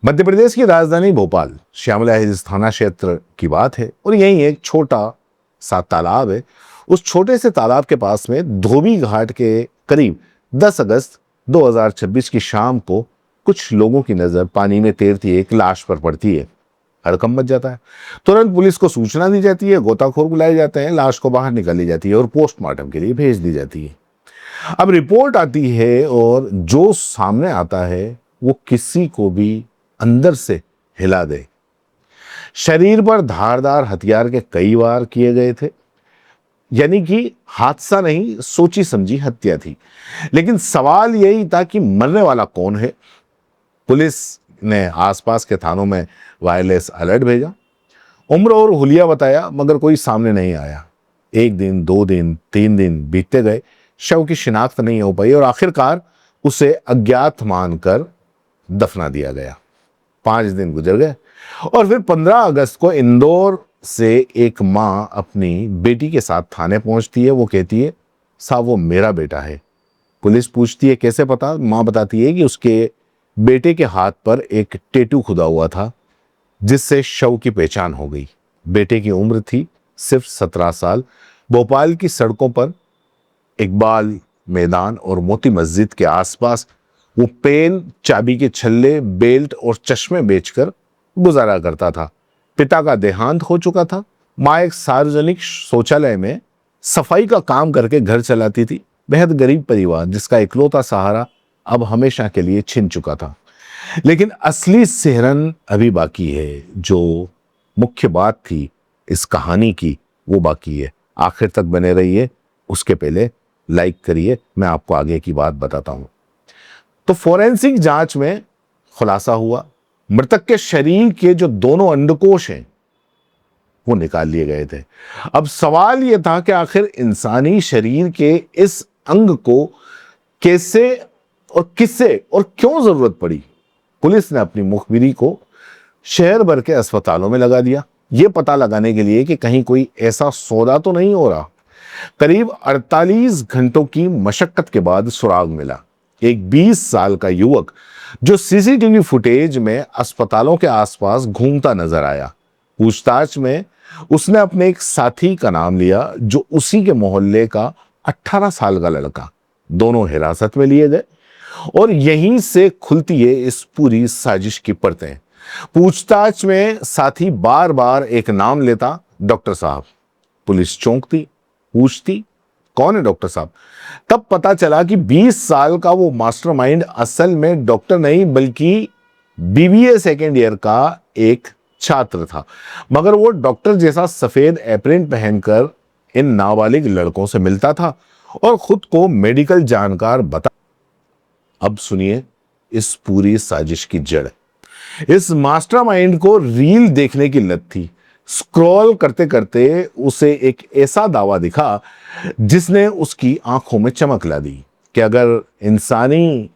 मध्य प्रदेश की राजधानी भोपाल श्यामला हिल्स थाना क्षेत्र की बात है और यहीं एक छोटा सा तालाब है। उस छोटे से तालाब के पास में धोबी घाट के करीब 10 अगस्त 2026 की शाम को कुछ लोगों की नजर पानी में तैरती एक लाश पर पड़ती है। हड़कंप मच जाता है। तुरंत पुलिस को सूचना दी जाती है, गोताखोर बुलाए जाते हैं, लाश को बाहर निकाली जाती है और पोस्टमार्टम के लिए भेज दी जाती है। अब रिपोर्ट आती है और जो सामने आता है वो किसी को भी अंदर से हिला दे। शरीर पर धारदार हथियार के कई वार किए गए थे, यानी कि हादसा नहीं, सोची समझी हत्या थी। लेकिन सवाल यही था कि मरने वाला कौन है। पुलिस ने आसपास के थानों में वायरलेस अलर्ट भेजा, उम्र और हुलिया बताया, मगर कोई सामने नहीं आया। 1 दिन, 2 दिन, 3 दिन बीतते गए, शव की शिनाख्त नहीं हो पाई और आखिरकार उसे अज्ञात मानकर दफना दिया गया। 5 दिन गुजर गए और फिर 15 अगस्त को इंदौर से एक मां अपनी बेटी के साथ थाने पहुंचती है। वो कहती है, साहब वो मेरा बेटा है। पुलिस पूछती है कैसे पता। मां बताती है कि उसके बेटे के हाथ पर एक टैटू खुदा हुआ था जिससे शव की पहचान हो गई। बेटे की उम्र थी सिर्फ 17 साल। भोपाल की सड़कों पर इकबाल मैदान और मोती मस्जिद के आसपास वो पेन, चाबी के छल्ले, बेल्ट और चश्मे बेचकर गुजारा करता था। पिता का देहांत हो चुका था। मां एक सार्वजनिक शौचालय में सफाई का काम करके घर चलाती थी। बेहद गरीब परिवार जिसका इकलौता सहारा अब हमेशा के लिए छिन चुका था। लेकिन असली सिहरन अभी बाकी है। जो मुख्य बात थी इस कहानी की वो बाकी है। आखिर तक बने रहिए। उसके पहले लाइक करिए, मैं आपको आगे की बात बताता हूं। तो फोरेंसिक जांच में खुलासा हुआ, मृतक के शरीर के जो दोनों अंडकोश हैं वो निकाल लिए गए थे। अब सवाल यह था कि आखिर इंसानी शरीर के इस अंग को कैसे और किससे और क्यों जरूरत पड़ी। पुलिस ने अपनी मुखबिरी को शहर भर के अस्पतालों में लगा दिया, यह पता लगाने के लिए कि कहीं कोई ऐसा सौदा तो नहीं हो रहा। करीब 48 घंटों की मशक्कत के बाद सुराग मिला। एक 20 साल का युवक जो सीसीटीवी फुटेज में अस्पतालों के आसपास घूमता नजर आया। पूछताछ में उसने अपने एक साथी का नाम लिया जो उसी के मोहल्ले का 18 साल का लड़का। दोनों हिरासत में लिए गए और यहीं से खुलती है इस पूरी साजिश की परतें। पूछताछ में साथी बार बार एक नाम लेता, डॉक्टर साहब। पुलिस चौंकती, पूछती कौन है डॉक्टर साहब। तब पता चला कि 20 साल का वो मास्टरमाइंड असल में डॉक्टर नहीं बल्कि बीबीए सेकेंड ईयर का एक छात्र था। मगर वो डॉक्टर जैसा सफेद एप्रिन पहनकर इन नाबालिग लड़कों से मिलता था और खुद को मेडिकल जानकार बता। अब सुनिए इस पूरी साजिश की जड़। इस मास्टरमाइंड को रील देखने की लत थी। स्क्रॉल करते करते उसे एक ऐसा दावा दिखा जिसने उसकी आंखों में चमक ला दी कि अगर इंसानी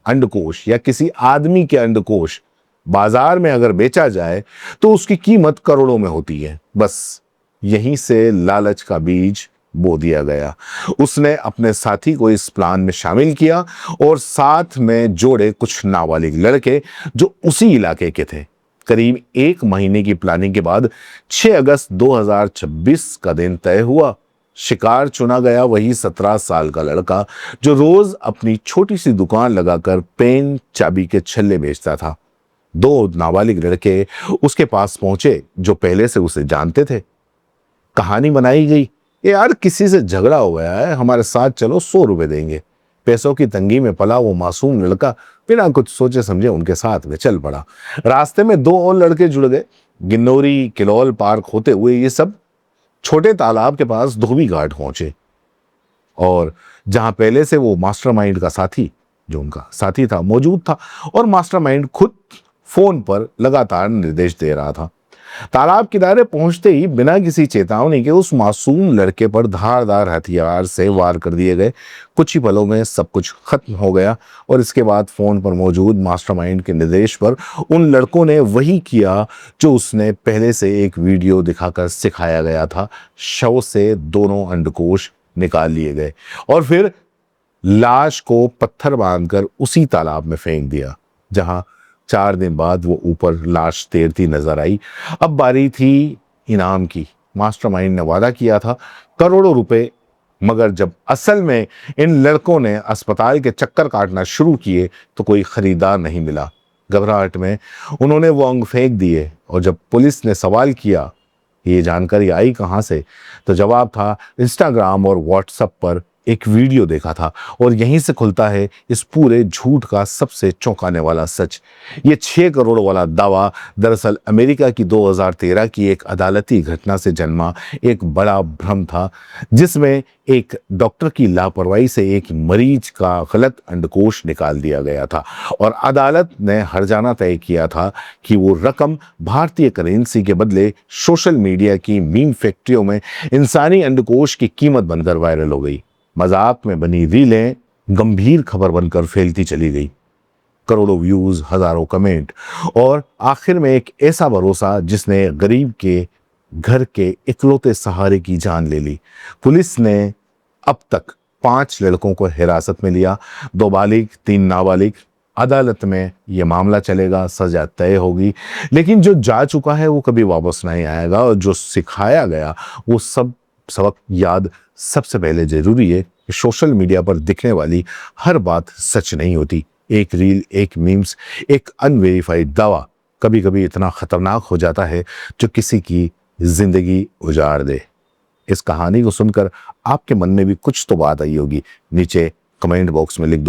अंडकोश या किसी आदमी के अंडकोश बाजार में अगर बेचा जाए तो उसकी कीमत करोड़ों में होती है। बस यहीं से लालच का बीज बो दिया गया। उसने अपने साथी को इस प्लान में शामिल किया और साथ में जोड़े कुछ नाबालिग लड़के जो उसी इलाके के थे। करीब 1 महीने की प्लानिंग के बाद 6 अगस्त 2026 का दिन तय हुआ। शिकार चुना गया वही 17 साल का लड़का जो रोज अपनी छोटी सी दुकान लगाकर पेन, चाबी के छल्ले बेचता था। 2 नाबालिग लड़के उसके पास पहुंचे जो पहले से उसे जानते थे। कहानी बनाई गई, यार किसी से झगड़ा हो गया है, हमारे साथ चलो, 100 रुपए देंगे। पैसों की तंगी में पला वो मासूम लड़का बिना कुछ सोचे समझे उनके साथ में चल पड़ा। रास्ते में 2 और लड़के जुड़ गए। गिन्नौरी किलौल पार्क होते हुए ये सब छोटे तालाब के पास धोबी घाट पहुंचे और जहां पहले से वो मास्टरमाइंड का साथी, जो उनका साथी था, मौजूद था और मास्टरमाइंड खुद फोन पर लगातार निर्देश दे रहा था। तालाब किनारे पहुंचते ही बिना किसी चेतावनी के उस मासूम लड़के पर धारदार हथियार से वार कर दिए गए। कुछ ही पलों में सब कुछ खत्म हो गया और इसके बाद फोन पर मौजूद मास्टरमाइंड के निर्देश पर उन लड़कों ने वही किया जो उसने पहले से एक वीडियो दिखाकर सिखाया गया था। शव से दोनों अंडकोश निकाल लिए गए और फिर लाश को पत्थर बांधकर उसी तालाब में फेंक दिया जहां 4 दिन बाद वो ऊपर लाश तैरती नजर आई। अब बारी थी इनाम की। मास्टरमाइंड ने वादा किया था करोड़ों रुपए, मगर जब असल में इन लड़कों ने अस्पताल के चक्कर काटना शुरू किए तो कोई खरीदार नहीं मिला। घबराहट में उन्होंने वो अंग फेंक दिए, और जब पुलिस ने सवाल किया ये जानकारी आई कहां से, तो जवाब था इंस्टाग्राम और व्हाट्सएप पर एक वीडियो देखा था। और यहीं से खुलता है इस पूरे झूठ का सबसे चौंकाने वाला सच। ये 6 करोड़ वाला दावा दरअसल अमेरिका की 2013 की एक अदालती घटना से जन्मा एक बड़ा भ्रम था, जिसमें एक डॉक्टर की लापरवाही से एक मरीज का गलत अंडकोश निकाल दिया गया था, और अदालत ने हर्जाना तय किया था कि वो रकम भारतीय करेंसी के बदले सोशल मीडिया की मीम फैक्ट्रियों में इंसानी अंडकोश की कीमत बनकर वायरल हो गई। मजाक में बनी रीलें गंभीर खबर बनकर फैलती चली गई। करोड़ों व्यूज, हजारों कमेंट, और आखिर में एक ऐसा भरोसा जिसने गरीब के घर के इकलौते सहारे की जान ले ली। पुलिस ने अब तक 5 लड़कों को हिरासत में लिया, 2 बालिग, 3 नाबालिग। अदालत में यह मामला चलेगा, सजा तय होगी, लेकिन जो जा चुका है वो कभी वापस नहीं आएगा, और जो सिखाया गया वो सब सबक याद सबसे पहले जरूरी है कि सोशल मीडिया पर दिखने वाली हर बात सच नहीं होती। एक रील, एक मीम्स, एक अनवेरिफाइड दावा कभी कभी इतना खतरनाक हो जाता है जो किसी की जिंदगी उजाड़ दे। इस कहानी को सुनकर आपके मन में भी कुछ तो बात आई होगी। नीचे कमेंट बॉक्स में लिख दो।